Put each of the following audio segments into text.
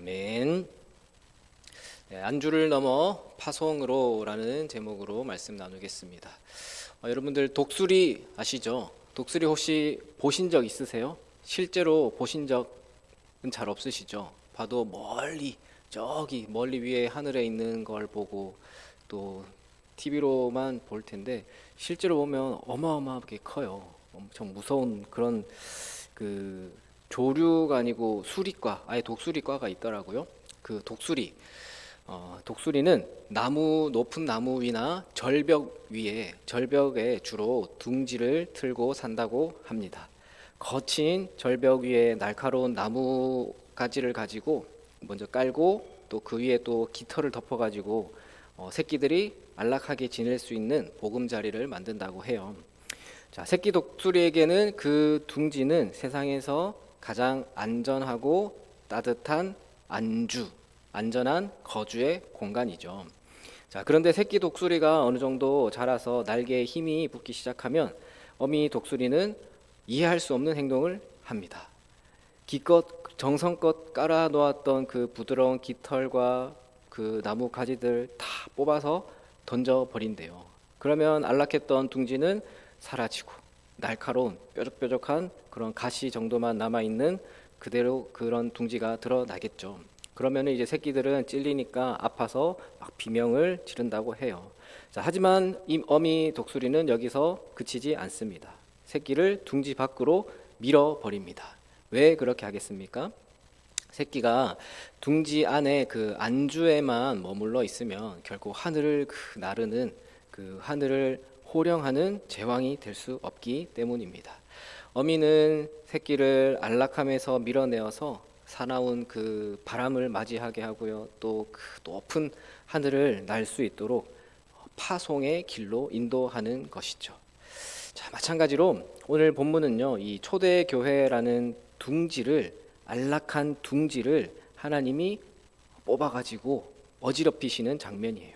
아멘. 네, 안주를 넘어 파송으로라는 제목으로 말씀 나누겠습니다. 여러분들 독수리 아시죠? 독수리 혹시 보신 적 있으세요? 실제로 보신 적은 잘 없으시죠? 봐도 저기 멀리 위에 하늘에 있는 걸 보고 또 TV로만 볼 텐데 실제로 보면 어마어마하게 커요. 엄청 무서운 그런 그 조류가 아니고 수리과, 아예 독수리과가 있더라고요. 그 독수리는 높은 나무 위나 절벽에 주로 둥지를 틀고 산다고 합니다. 거친 절벽 위에 날카로운 나무 가지를 가지고 먼저 깔고 또 그 위에 또 깃털을 덮어가지고 새끼들이 안락하게 지낼 수 있는 보금자리를 만든다고 해요. 자, 새끼 독수리에게는 그 둥지는 세상에서 가장 안전하고 따뜻한 안전한 거주의 공간이죠. 자, 그런데 새끼 독수리가 어느 정도 자라서 날개에 힘이 붙기 시작하면 어미 독수리는 이해할 수 없는 행동을 합니다. 기껏 정성껏 깔아 놓았던 그 부드러운 깃털과 그 나무 가지들 다 뽑아서 던져 버린대요. 그러면 안락했던 둥지는 사라지고 날카로운 뾰족뾰족한 그런 가시 정도만 남아있는 그대로 그런 둥지가 드러나겠죠. 그러면 이제 새끼들은 찔리니까 아파서 막 비명을 지른다고 해요. 자, 하지만 이 어미 독수리는 여기서 그치지 않습니다. 새끼를 둥지 밖으로 밀어버립니다. 왜 그렇게 하겠습니까? 새끼가 둥지 안에 그 안주에만 머물러 있으면 결국 하늘을 나르는 그 하늘을 호령하는 제왕이 될 수 없기 때문입니다. 어미는 새끼를 안락함에서 밀어내어서 사나운 그 바람을 맞이하게 하고요. 또 그 높은 하늘을 날 수 있도록 파송의 길로 인도하는 것이죠. 자, 마찬가지로 오늘 본문은요, 이 초대교회라는 안락한 둥지를 하나님이 뽑아가지고 어지럽히시는 장면이에요.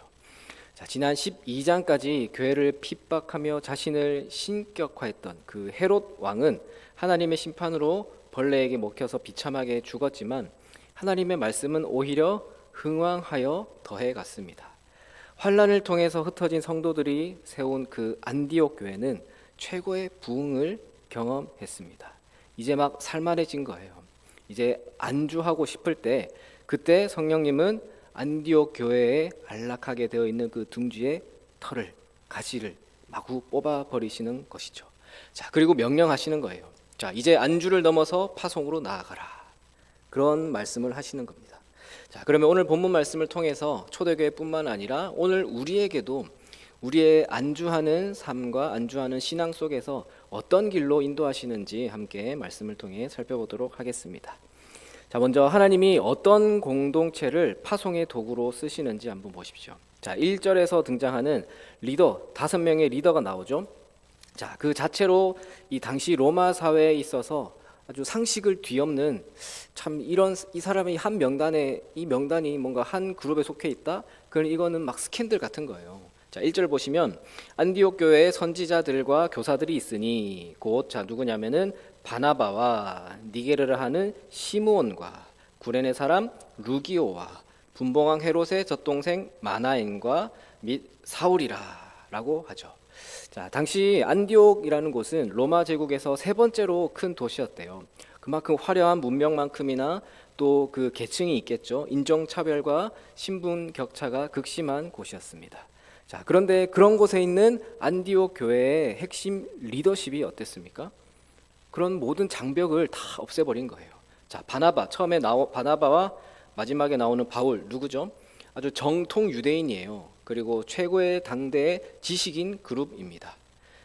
자, 지난 12장까지 교회를 핍박하며 자신을 신격화했던 그 헤롯 왕은 하나님의 심판으로 벌레에게 먹혀서 비참하게 죽었지만 하나님의 말씀은 오히려 흥왕하여 더해 갔습니다. 환란을 통해서 흩어진 성도들이 세운 그 안디옥 교회는 최고의 부흥을 경험했습니다. 이제 막 살만해진 거예요. 이제 안주하고 싶을 때 그때 성령님은 안디옥 교회에 안락하게 되어 있는 그 둥지의 가시를 마구 뽑아 버리시는 것이죠. 자, 그리고 명령하시는 거예요. 자, 이제 안주를 넘어서 파송으로 나아가라. 그런 말씀을 하시는 겁니다. 자, 그러면 오늘 본문 말씀을 통해서 초대교회뿐만 아니라 오늘 우리에게도 우리의 안주하는 삶과 안주하는 신앙 속에서 어떤 길로 인도하시는지 함께 말씀을 통해 살펴보도록 하겠습니다. 자, 먼저 하나님이 어떤 공동체를 파송의 도구로 쓰시는지 한번 보십시오. 자, 1절에서 등장하는 5명의 리더가 나오죠. 자, 그 자체로 이 당시 로마 사회에 있어서 아주 상식을 뒤엎는 이 사람이 이 명단이 뭔가 한 그룹에 속해 있다? 그럼 이거는 막 스캔들 같은 거예요. 자, 1절 보시면 안디옥 교회에 선지자들과 교사들이 있으니 곧 누구냐면은 바나바와 니게르라 하는 시므온과 구레네 사람 루기오와 분봉왕 헤롯의 젖동생 마나엔과 및 사울이라라고 하죠. 자, 당시 안디옥이라는 곳은 로마 제국에서 세 번째로 큰 도시였대요. 그만큼 화려한 문명만큼이나 또 그 계층이 있겠죠. 인종차별과 신분 격차가 극심한 곳이었습니다. 자, 그런데 그런 곳에 있는 안디옥 교회의 핵심 리더십이 어땠습니까? 그런 모든 장벽을 다 없애버린 거예요. 자, 바나바와 마지막에 나오는 바울 누구죠? 아주 정통 유대인이에요. 그리고 최고의 당대의 지식인 그룹입니다.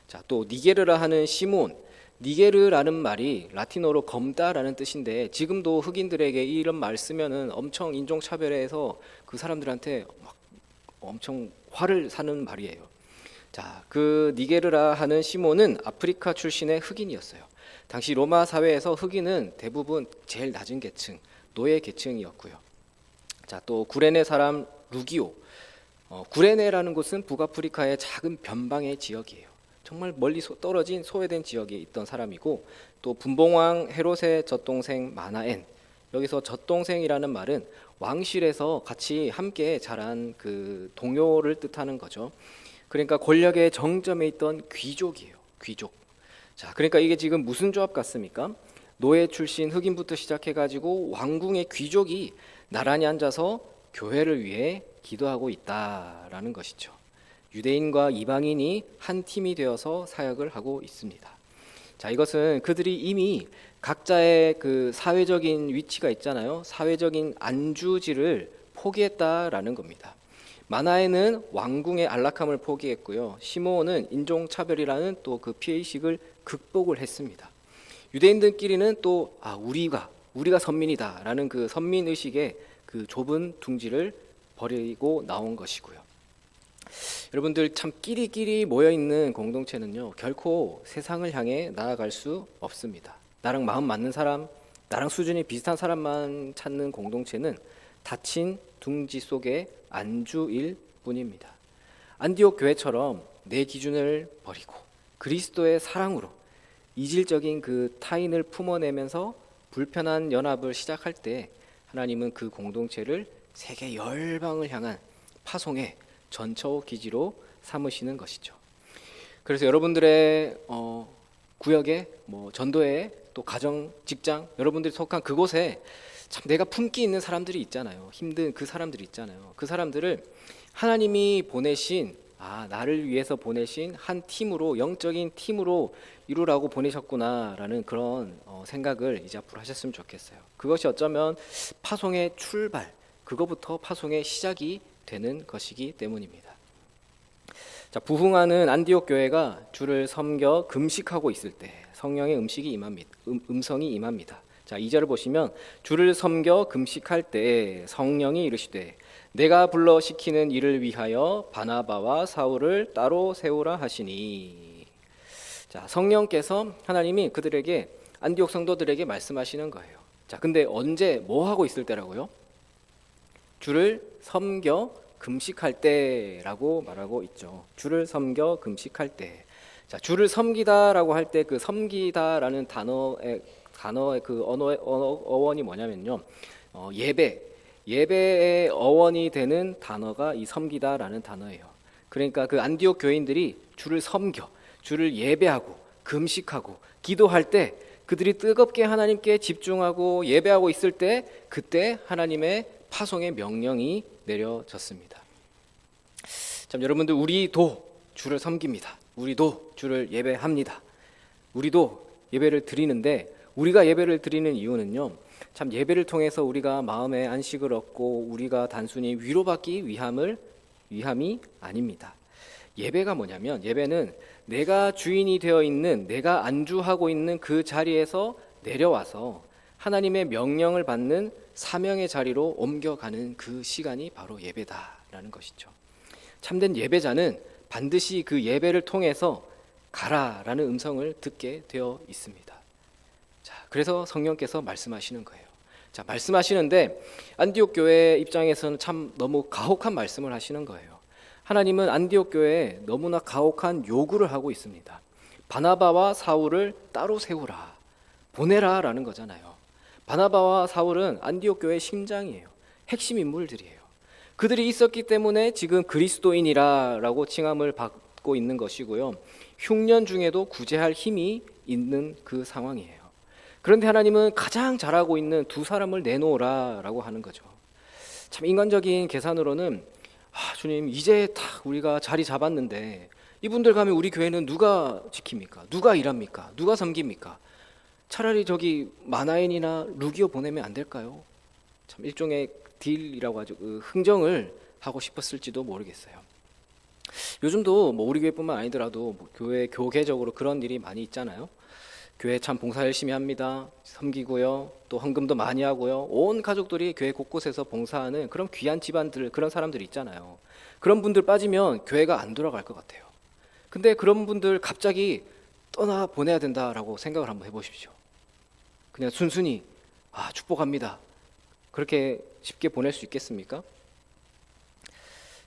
자, 또 니게르라 하는 시몬, 니게르라는 말이 라틴어로 검다라는 뜻인데 지금도 흑인들에게 이런 말 쓰면은 엄청 인종차별해서 그 사람들한테 막 엄청 화를 사는 말이에요. 자, 그 니게르라 하는 시몬은 아프리카 출신의 흑인이었어요. 당시 로마 사회에서 흑인은 대부분 제일 낮은 계층, 노예 계층이었고요. 자, 또 구레네 사람 루기오. 구레네라는 곳은 북아프리카의 작은 변방의 지역이에요. 정말 멀리 떨어진 소외된 지역에 있던 사람이고, 또 분봉왕 헤롯의 젖동생 마나엔, 여기서 젖동생이라는 말은 왕실에서 같이 함께 자란 그 동료를 뜻하는 거죠. 그러니까 권력의 정점에 있던 귀족이에요. 귀족. 자, 그러니까 이게 지금 무슨 조합 같습니까? 노예 출신 흑인부터 시작해가지고 왕궁의 귀족이 나란히 앉아서 교회를 위해 기도하고 있다라는 것이죠. 유대인과 이방인이 한 팀이 되어서 사역을 하고 있습니다. 자, 이것은 그들이 이미 각자의 그 사회적인 위치가 있잖아요. 사회적인 안주지를 포기했다라는 겁니다. 마나에는 왕궁의 안락함을 포기했고요. 시므온은 인종차별이라는 또 그 피해의식을 극복을 했습니다. 유대인들끼리는 또 우리가 선민이다라는 그 선민의식의 그 좁은 둥지를 버리고 나온 것이고요. 여러분들 참 끼리끼리 모여있는 공동체는요, 결코 세상을 향해 나아갈 수 없습니다. 나랑 마음 맞는 사람, 나랑 수준이 비슷한 사람만 찾는 공동체는 닫힌 둥지 속의 안주일 뿐입니다. 안디옥 교회처럼 내 기준을 버리고 그리스도의 사랑으로 이질적인 그 타인을 품어내면서 불편한 연합을 시작할 때 하나님은 그 공동체를 세계 열방을 향한 파송의 전처 기지로 삼으시는 것이죠. 그래서 여러분들의 구역에 전도회 또 가정, 직장 여러분들이 속한 그곳에 참 내가 품기 있는 사람들이 있잖아요. 힘든 그 사람들이 있잖아요. 그 사람들을 하나님이 보내신 나를 위해서 보내신 한 팀으로 영적인 팀으로 이루라고 보내셨구나라는 그런 생각을 이제 앞으로 하셨으면 좋겠어요. 그것이 어쩌면 파송의 출발, 그거부터 파송의 시작이 되는 것이기 때문입니다. 자, 부흥하는 안디옥 교회가 주를 섬겨 금식하고 있을 때 성령의 음성이 임합니다. 자, 2절을 보시면 주를 섬겨 금식할 때 성령이 이르시되 내가 불러 시키는 일을 위하여 바나바와 사울을 따로 세우라 하시니. 자, 성령께서 하나님이 그들에게 안디옥 성도들에게 말씀하시는 거예요. 자, 근데 언제 뭐 하고 있을 때라고요? 주를 섬겨 금식할 때라고 말하고 있죠. 주를 섬겨 금식할 때. 자, 주를 섬기다라고 할 때 그 섬기다라는 단어의 그 어원이 뭐냐면요. 예배의 어원이 되는 단어가 이 섬기다라는 단어예요. 그러니까 그 안디옥 교인들이 주를 섬겨, 주를 예배하고 금식하고 기도할 때 그들이 뜨겁게 하나님께 집중하고 예배하고 있을 때 그때 하나님의 파송의 명령이 내려졌습니다. 참 여러분들 우리도 주를 섬깁니다. 우리도 주를 예배합니다. 우리도 예배를 드리는데 우리가 예배를 드리는 이유는요. 참 예배를 통해서 우리가 마음의 안식을 얻고 우리가 단순히 위로받기 위함이 아닙니다. 예배가 뭐냐면 예배는 내가 주인이 되어 있는 내가 안주하고 있는 그 자리에서 내려와서 하나님의 명령을 받는 사명의 자리로 옮겨가는 그 시간이 바로 예배다라는 것이죠. 참된 예배자는 반드시 그 예배를 통해서 가라라는 음성을 듣게 되어 있습니다. 자, 그래서 성령께서 말씀하시는 거예요. 자, 말씀하시는데 안디옥 교회 입장에서는 참 너무 가혹한 말씀을 하시는 거예요. 하나님은 안디옥 교회에 너무나 가혹한 요구를 하고 있습니다. 바나바와 사울을 따로 세우라, 보내라라는 거잖아요. 바나바와 사울은 안디옥 교회의 심장이에요. 핵심 인물들이에요. 그들이 있었기 때문에 지금 그리스도인이라고 칭함을 받고 있는 것이고요. 흉년 중에도 구제할 힘이 있는 그 상황이에요. 그런데 하나님은 가장 잘하고 있는 두 사람을 내놓으라라고 하는 거죠. 참 인간적인 계산으로는 주님 이제 딱 우리가 자리 잡았는데 이분들 가면 우리 교회는 누가 지킵니까? 누가 일합니까? 누가 섬깁니까? 차라리 저기 마나엔이나 루기오 보내면 안 될까요? 참 일종의 딜이라고 하죠. 흥정을 하고 싶었을지도 모르겠어요. 요즘도 우리 교회뿐만 아니더라도 교회 교계적으로 그런 일이 많이 있잖아요. 교회 참 봉사 열심히 합니다. 섬기고요. 또 헌금도 많이 하고요. 온 가족들이 교회 곳곳에서 봉사하는 그런 귀한 집안들, 그런 사람들이 있잖아요. 그런 분들 빠지면 교회가 안 돌아갈 것 같아요. 근데 그런 분들 갑자기 떠나 보내야 된다라고 생각을 한번 해보십시오. 그냥 순순히 축복합니다. 그렇게 쉽게 보낼 수 있겠습니까?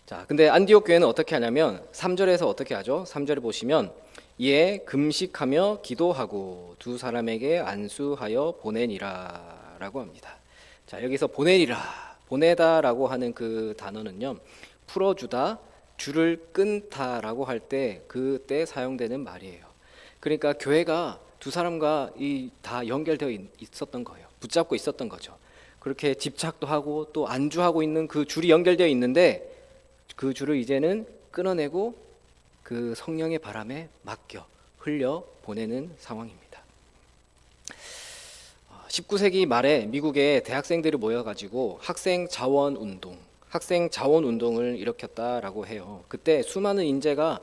자, 근데 안디옥 교회는 어떻게 하냐면 3절에서 어떻게 하죠? 3절을 보시면 이에 금식하며 기도하고 두 사람에게 안수하여 보내니라 라고 합니다. 자, 여기서 보내리라, 보내다라고 하는 그 단어는요, 풀어주다, 줄을 끊다라고 할 때 그때 사용되는 말이에요. 그러니까 교회가 두 사람과 다 연결되어 있었던 거예요. 붙잡고 있었던 거죠. 그렇게 집착도 하고 또 안주하고 있는 그 줄이 연결되어 있는데 그 줄을 이제는 끊어내고 그 성령의 바람에 맡겨 흘려 보내는 상황입니다. 19세기 말에 미국의 대학생들이 모여가지고 학생 자원 운동을 일으켰다라고 해요. 그때 수많은 인재가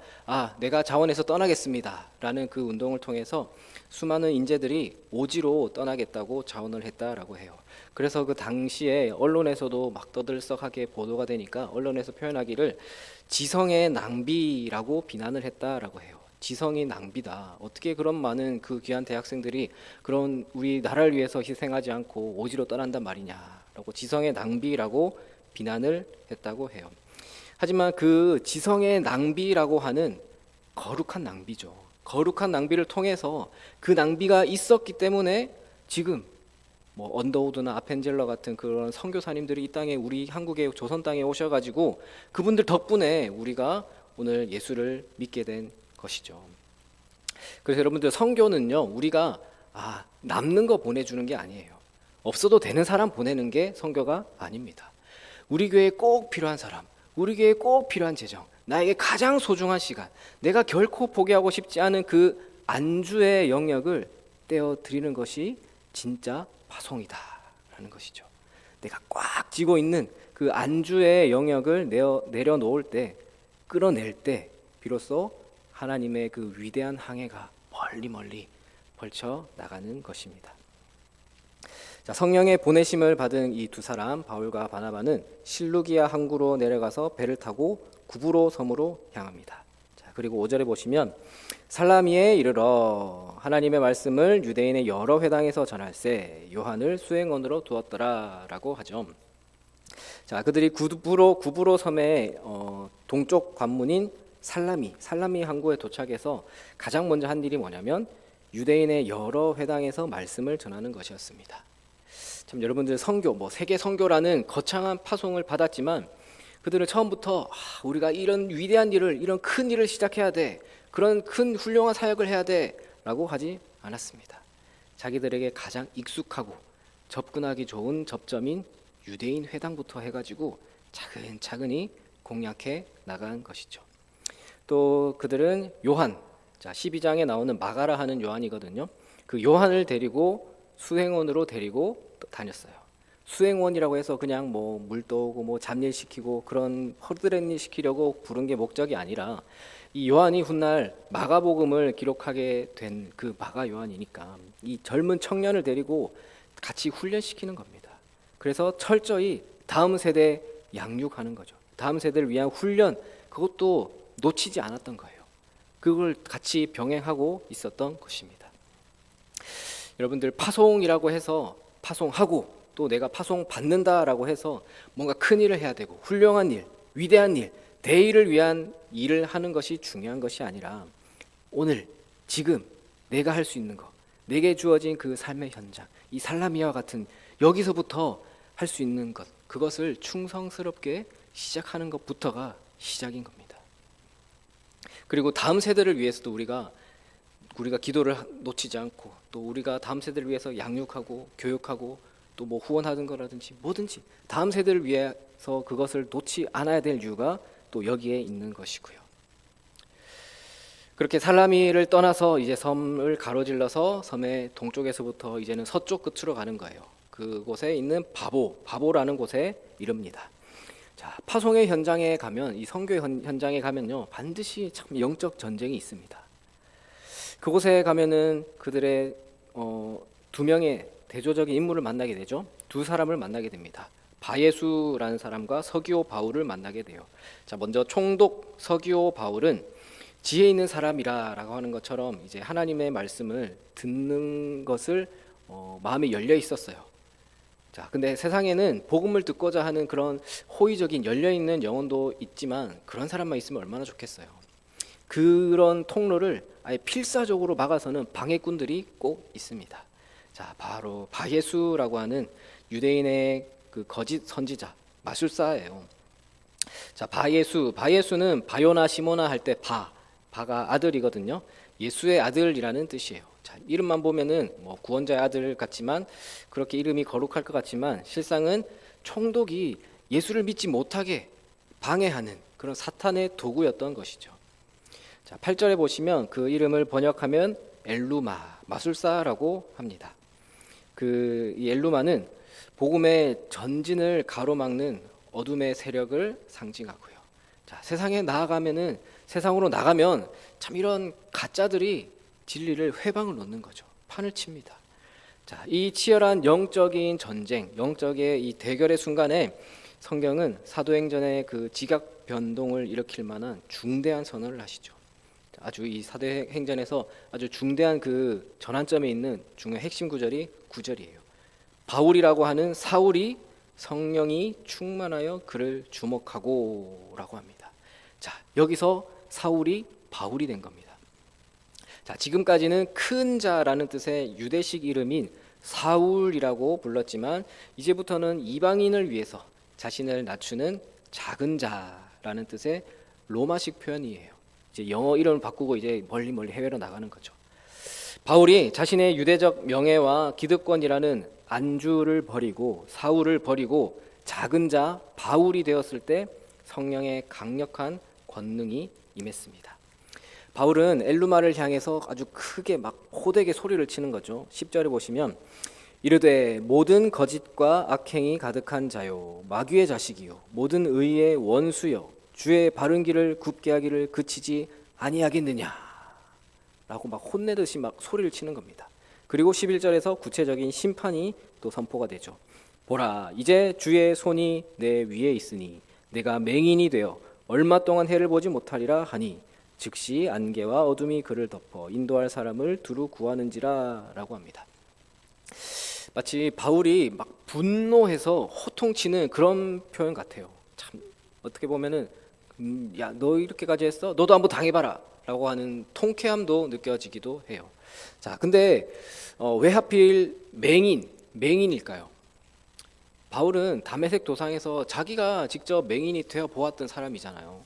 내가 자원에서 떠나겠습니다라는 그 운동을 통해서 수많은 인재들이 오지로 떠나겠다고 자원을 했다라고 해요. 그래서 그 당시에 언론에서도 막 떠들썩하게 보도가 되니까 언론에서 표현하기를 지성의 낭비라고 비난을 했다라고 해요. 지성이 낭비다. 어떻게 그런 많은 그 귀한 대학생들이 그런 우리 나라를 위해서 희생하지 않고 오지로 떠난단 말이냐라고 지성의 낭비라고 비난을 했다고 해요. 하지만 그 지성의 낭비라고 하는 거룩한 낭비죠. 거룩한 낭비를 통해서 그 낭비가 있었기 때문에 지금 뭐 언더우드나 아펜젤러 같은 그런 선교사님들이 이 땅에 우리 한국의 조선 땅에 오셔가지고 그분들 덕분에 우리가 오늘 예수를 믿게 된 것이죠. 그래서 여러분들 선교는요, 우리가 남는 거 보내주는 게 아니에요. 없어도 되는 사람 보내는 게 선교가 아닙니다. 우리 교회에 꼭 필요한 사람, 우리 교회에 꼭 필요한 재정, 나에게 가장 소중한 시간, 내가 결코 포기하고 싶지 않은 그 안주의 영역을 떼어 드리는 것이 진짜 파송이다라는 것이죠. 내가 꽉 쥐고 있는 그 안주의 영역을 내려놓을 때, 끌어낼 때 비로소 하나님의 그 위대한 항해가 멀리 벌쳐 나가는 것입니다. 자, 성령의 보내심을 받은 이 두 사람 바울과 바나바는 실루기아 항구로 내려가서 배를 타고 구브로 섬으로 향합니다. 자, 그리고 5절에 보시면 살라미에 이르러 하나님의 말씀을 유대인의 여러 회당에서 전할세 요한을 수행원으로 두었더라라고 하죠. 자, 그들이 구브로 섬의 동쪽 관문인 살라미 항구에 도착해서 가장 먼저 한 일이 뭐냐면 유대인의 여러 회당에서 말씀을 전하는 것이었습니다. 참 여러분들 선교, 세계 선교라는 거창한 파송을 받았지만 그들은 처음부터 우리가 이런 위대한 일을, 이런 큰 일을 시작해야 돼, 그런 큰 훌륭한 사역을 해야 돼라고 하지 않았습니다. 자기들에게 가장 익숙하고 접근하기 좋은 접점인 유대인 회당부터 해가지고 차근차근히 공략해 나간 것이죠. 또 그들은 요한, 12장에 나오는 마가라 하는 요한이거든요. 그 요한을 데리고 수행원으로 데리고 다녔어요. 수행원이라고 해서 그냥 물 떠오고 잡일 시키고 그런 허드렛일 시키려고 부른 게 목적이 아니라 이 요한이 훗날 마가복음을 기록하게 된 그 마가 요한이니까 이 젊은 청년을 데리고 같이 훈련시키는 겁니다. 그래서 철저히 다음 세대 양육하는 거죠. 다음 세대를 위한 훈련, 그것도 놓치지 않았던 거예요. 그걸 같이 병행하고 있었던 것입니다. 여러분들 파송이라고 해서 파송하고 또 내가 파송 받는다라고 해서 뭔가 큰 일을 해야 되고 훌륭한 일, 위대한 일, 대의를 위한 일을 하는 것이 중요한 것이 아니라 오늘 지금 내가 할 수 있는 것, 내게 주어진 그 삶의 현장, 이 살라미와 같은 여기서부터 할 수 있는 것, 그것을 충성스럽게 시작하는 것부터가 시작인 겁니다. 그리고 다음 세대를 위해서도 우리가 기도를 놓치지 않고 또 우리가 다음 세대를 위해서 양육하고 교육하고 또 후원하는 거라든지 뭐든지 다음 세대를 위해서 그것을 놓지 않아야 될 이유가 또 여기에 있는 것이고요. 그렇게 살라미를 떠나서 이제 섬을 가로질러서 섬의 동쪽에서부터 이제는 서쪽 끝으로 가는 거예요. 그곳에 있는 바보라는 곳에 이릅니다. 자, 파송의 현장에 가면, 이 선교 현장에 가면요, 반드시 참 영적 전쟁이 있습니다. 그곳에 가면은 그들의 두 명의 대조적인 인물을 만나게 되죠. 두 사람을 만나게 됩니다. 바예수라는 사람과 서기오 바울을 만나게 돼요. 자, 먼저 총독 서기오 바울은 지혜 있는 사람이라고 하는 것처럼 이제 하나님의 말씀을 듣는 것을 마음이 열려 있었어요. 자, 근데 세상에는 복음을 듣고자 하는 그런 호의적인 열려 있는 영혼도 있지만 그런 사람만 있으면 얼마나 좋겠어요. 그런 통로를 아예 필사적으로 막아서는 방해꾼들이 꼭 있습니다. 자, 바로 바예수라고 하는 유대인의 그 거짓 선지자, 마술사예요. 자, 바예수는 바요나 시모나 할 때 바가 아들이거든요. 예수의 아들이라는 뜻이에요. 자, 이름만 보면은 뭐 구원자의 아들 같지만 그렇게 이름이 거룩할 것 같지만 실상은 총독이 예수를 믿지 못하게 방해하는 그런 사탄의 도구였던 것이죠. 자, 8절에 보시면 그 이름을 번역하면 엘루마, 마술사라고 합니다. 이 엘루마는 복음의 전진을 가로막는 어둠의 세력을 상징하고요. 자, 세상으로 나가면 참 이런 가짜들이 진리를 회방을 놓는 거죠. 판을 칩니다. 자, 이 치열한 영적인 전쟁, 영적의 이 대결의 순간에 성경은 사도행전의 그 지각 변동을 일으킬 만한 중대한 선언을 하시죠. 아주 이 사도행전에서 아주 중대한 그 전환점에 있는 중요한 핵심 구절이 9절이에요. 바울이라고 하는 사울이 성령이 충만하여 그를 주목하고라고 합니다. 자, 여기서 사울이 바울이 된 겁니다. 자, 지금까지는 큰 자라는 뜻의 유대식 이름인 사울이라고 불렀지만 이제부터는 이방인을 위해서 자신을 낮추는 작은 자라는 뜻의 로마식 표현이에요. 이제 영어 이름을 바꾸고 이제 멀리 해외로 나가는 거죠. 바울이 자신의 유대적 명예와 기득권이라는 안주를 버리고 사울을 버리고 작은 자 바울이 되었을 때 성령의 강력한 권능이 임했습니다. 바울은 엘루마를 향해서 아주 크게 막 호되게 소리를 치는 거죠. 10절에 보시면 이르되 모든 거짓과 악행이 가득한 자요 마귀의 자식이요 모든 의의 원수요 주의 바른 길을 굽게 하기를 그치지 아니하겠느냐 라고 막 혼내듯이 막 소리를 치는 겁니다. 그리고 11절에서 구체적인 심판이 또 선포가 되죠. 보라 이제 주의 손이 내 위에 있으니 내가 맹인이 되어 얼마 동안 해를 보지 못하리라 하니 즉시 안개와 어둠이 그를 덮어 인도할 사람을 두루 구하는지라 라고 합니다. 마치 바울이 막 분노해서 호통치는 그런 표현 같아요. 참 어떻게 보면은 야 너 이렇게까지 했어? 너도 한번 당해봐라 라고 하는 통쾌함도 느껴지기도 해요. 자, 근데 왜 하필 맹인일까요? 바울은 다메섹 도상에서 자기가 직접 맹인이 되어 보았던 사람이잖아요.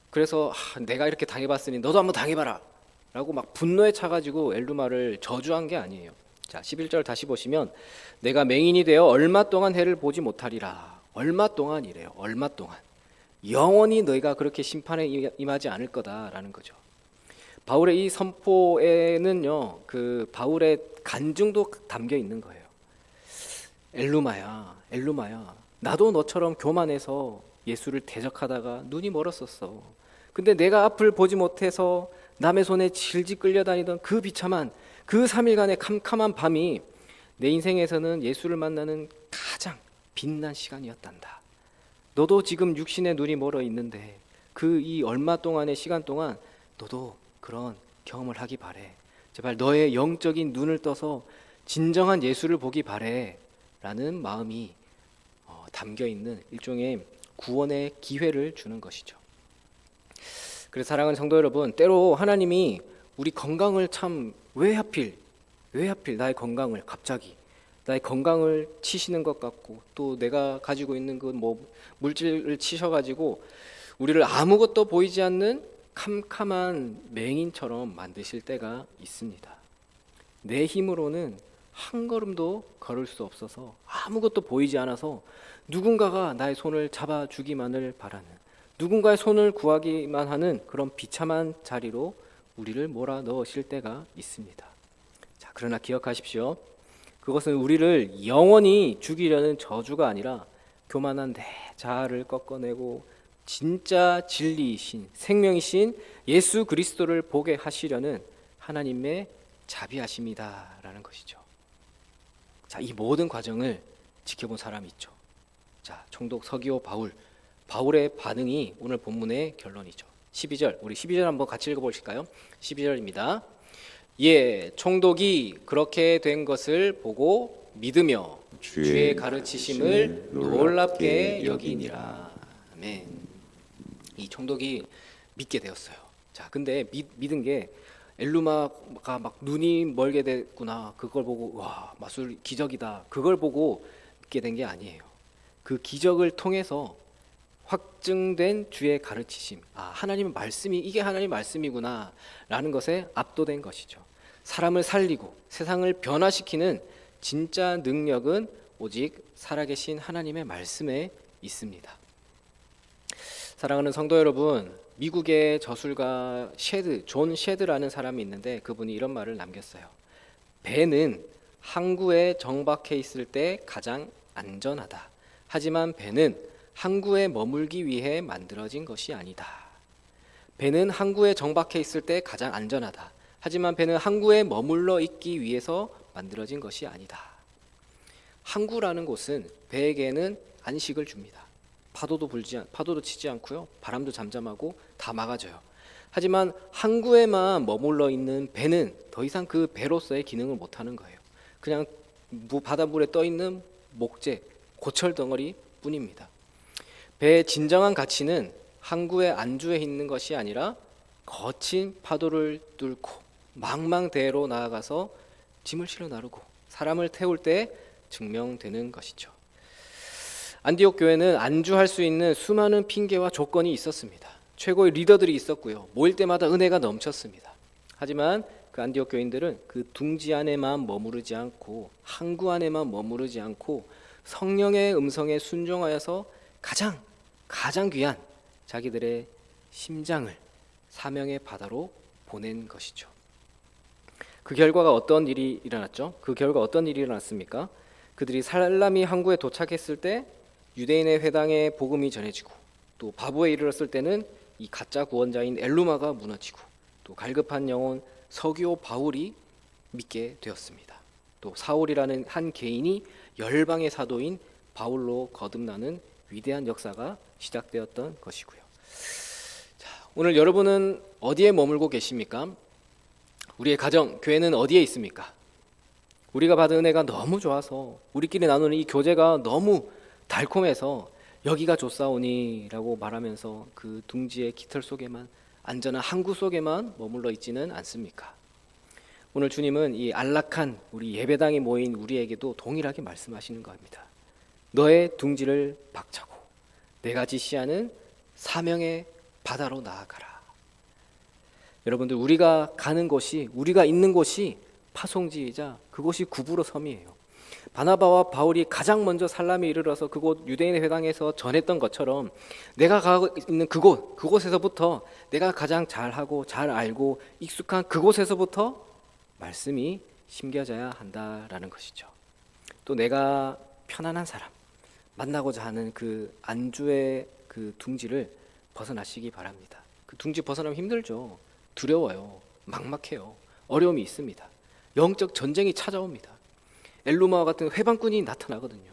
그래서 내가 이렇게 당해봤으니 너도 한번 당해봐라 라고 막 분노에 차가지고 엘루마를 저주한 게 아니에요. 자, 11절 다시 보시면 내가 맹인이 되어 얼마 동안 해를 보지 못하리라. 얼마 동안이래요. 얼마 동안. 영원히 너희가 그렇게 심판에 임하지 않을 거다라는 거죠. 바울의 이 선포에는요, 그 바울의 간증도 담겨 있는 거예요. 엘루마야, 나도 너처럼 교만해서 예수를 대적하다가 눈이 멀었었어. 근데 내가 앞을 보지 못해서 남의 손에 질질 끌려다니던 그 비참한 그 3일간의 캄캄한 밤이 내 인생에서는 예수를 만나는 가장 빛난 시간이었단다. 너도 지금 육신의 눈이 멀어 있는데 그 이 얼마 동안의 시간 동안 너도 그런 경험을 하기 바래. 제발 너의 영적인 눈을 떠서 진정한 예수를 보기 바래 라는 마음이 담겨 있는 일종의 구원의 기회를 주는 것이죠. 그래서 사랑하는 성도 여러분, 때로 하나님이 우리 건강을 참 왜 하필 나의 건강을 갑자기 나의 건강을 치시는 것 같고 또 내가 가지고 있는 그 뭐 물질을 치셔가지고 우리를 아무것도 보이지 않는 캄캄한 맹인처럼 만드실 때가 있습니다. 내 힘으로는 한 걸음도 걸을 수 없어서 아무것도 보이지 않아서 누군가가 나의 손을 잡아주기만을 바라는, 누군가의 손을 구하기만 하는 그런 비참한 자리로 우리를 몰아넣으실 때가 있습니다. 자, 그러나 기억하십시오. 그것은 우리를 영원히 죽이려는 저주가 아니라 교만한 내 자아를 꺾어내고 진짜 진리이신 생명이신 예수 그리스도를 보게 하시려는 하나님의 자비하심이다라는 것이죠. 자, 이 모든 과정을 지켜본 사람이 있죠. 자, 총독 서기오 바울의 반응이 오늘 본문의 결론이죠. 12절, 우리 12절 한번 같이 읽어보실까요? 12절입니다. 예, 총독이 그렇게 된 것을 보고 믿으며 주의 가르치심을 놀랍게 여기니라. 아멘. 이 총독이 믿게 되었어요. 자, 근데 믿은 게 엘루마가 막 눈이 멀게 됐구나. 그걸 보고 와, 마술 기적이다. 그걸 보고 믿게 된 게 아니에요. 그 기적을 통해서 확증된 주의 가르치심. 하나님의 말씀이 이게 하나님의 말씀이구나 라는 것에 압도된 것이죠. 사람을 살리고 세상을 변화시키는 진짜 능력은 오직 살아계신 하나님의 말씀에 있습니다. 사랑하는 성도 여러분, 미국의 저술가 존 셰드라는 사람이 있는데 그분이 이런 말을 남겼어요. 배는 항구에 정박해 있을 때 가장 안전하다. 하지만 배는 항구에 머물기 위해 만들어진 것이 아니다. 배는 항구에 정박해 있을 때 가장 안전하다. 하지만 배는 항구에 머물러 있기 위해서 만들어진 것이 아니다. 항구라는 곳은 배에게는 안식을 줍니다. 파도도 치지 않고요. 바람도 잠잠하고 다 막아져요. 하지만 항구에만 머물러 있는 배는 더 이상 그 배로서의 기능을 못하는 거예요. 그냥 바닷물에 떠 있는 목재, 고철 덩어리 뿐입니다. 배의 진정한 가치는 항구에 안주해 있는 것이 아니라 거친 파도를 뚫고 망망대해로 나아가서 짐을 실어 나르고 사람을 태울 때 증명되는 것이죠. 안디옥 교회는 안주할 수 있는 수많은 핑계와 조건이 있었습니다. 최고의 리더들이 있었고요. 모일 때마다 은혜가 넘쳤습니다. 하지만 그 안디옥 교인들은 그 둥지 안에만 머무르지 않고 항구 안에만 머무르지 않고 성령의 음성에 순종하여서 가장 귀한 자기들의 심장을 사명의 바다로 보낸 것이죠. 그 결과가 어떤 일이 일어났죠? 그 결과 어떤 일이 일어났습니까? 그들이 살라미 항구에 도착했을 때 유대인의 회당에 복음이 전해지고 또 바보에 이르렀을 때는 이 가짜 구원자인 엘루마가 무너지고 또 갈급한 영혼 서기오 바울이 믿게 되었습니다. 또 사울이라는 한 개인이 열방의 사도인 바울로 거듭나는 위대한 역사가 시작되었던 것이고요. 자, 오늘 여러분은 어디에 머물고 계십니까? 우리의 가정, 교회는 어디에 있습니까? 우리가 받은 은혜가 너무 좋아서 우리끼리 나누는 이 교제가 너무 달콤해서 여기가 좋사오니 라고 말하면서 그 둥지의 깃털 속에만 안전한 항구 속에만 머물러 있지는 않습니까? 오늘 주님은 이 안락한 우리 예배당에 모인 우리에게도 동일하게 말씀하시는 겁니다. 너의 둥지를 박차고 내가 지시하는 사명의 바다로 나아가라. 여러분들, 우리가 가는 곳이, 우리가 있는 곳이 파송지이자 그곳이 구부로 섬이에요. 바나바와 바울이 가장 먼저 살람에 이르러서 그곳 유대인의 회당에서 전했던 것처럼 내가 가고 있는 그곳에서부터 내가 가장 잘하고 잘 알고 익숙한 그곳에서부터 말씀이 심겨져야 한다라는 것이죠. 또 내가 편안한 사람, 만나고자 하는 그 안주의 그 둥지를 벗어나시기 바랍니다. 그 둥지 벗어나면 힘들죠. 두려워요. 막막해요. 어려움이 있습니다. 영적 전쟁이 찾아옵니다. 엘루마와 같은 회방꾼이 나타나거든요.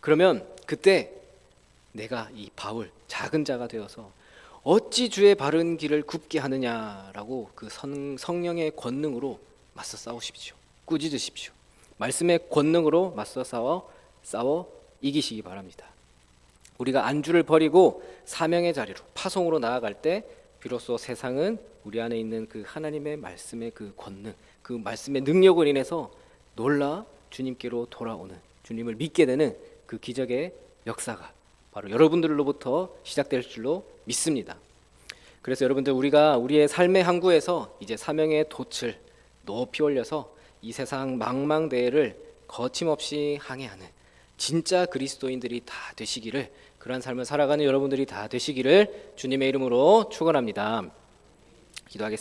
그러면 그때 내가 이 바울, 작은 자가 되어서 어찌 주의 바른 길을 굽게 하느냐라고 그 성령의 권능으로 맞서 싸우십시오. 꾸짖으십시오. 말씀의 권능으로 맞서 싸워 이기시기 바랍니다. 우리가 안주를 버리고 사명의 자리로 파송으로 나아갈 때 비로소 세상은 우리 안에 있는 그 하나님의 말씀의 그 권능, 그 말씀의 능력을 인해서 놀라 주님께로 돌아오는, 주님을 믿게 되는 그 기적의 역사가 바로 여러분들로부터 시작될 줄로 믿습니다. 그래서 여러분들, 우리가 우리의 삶의 항구에서 이제 사명의 돛을 높이 올려서 이 세상 망망대해를 거침없이 항해하는 진짜 그리스도인들이 다 되시기를, 그러한 삶을 살아가는 여러분들이 다 되시기를 주님의 이름으로 축원합니다. 기도하겠습니다.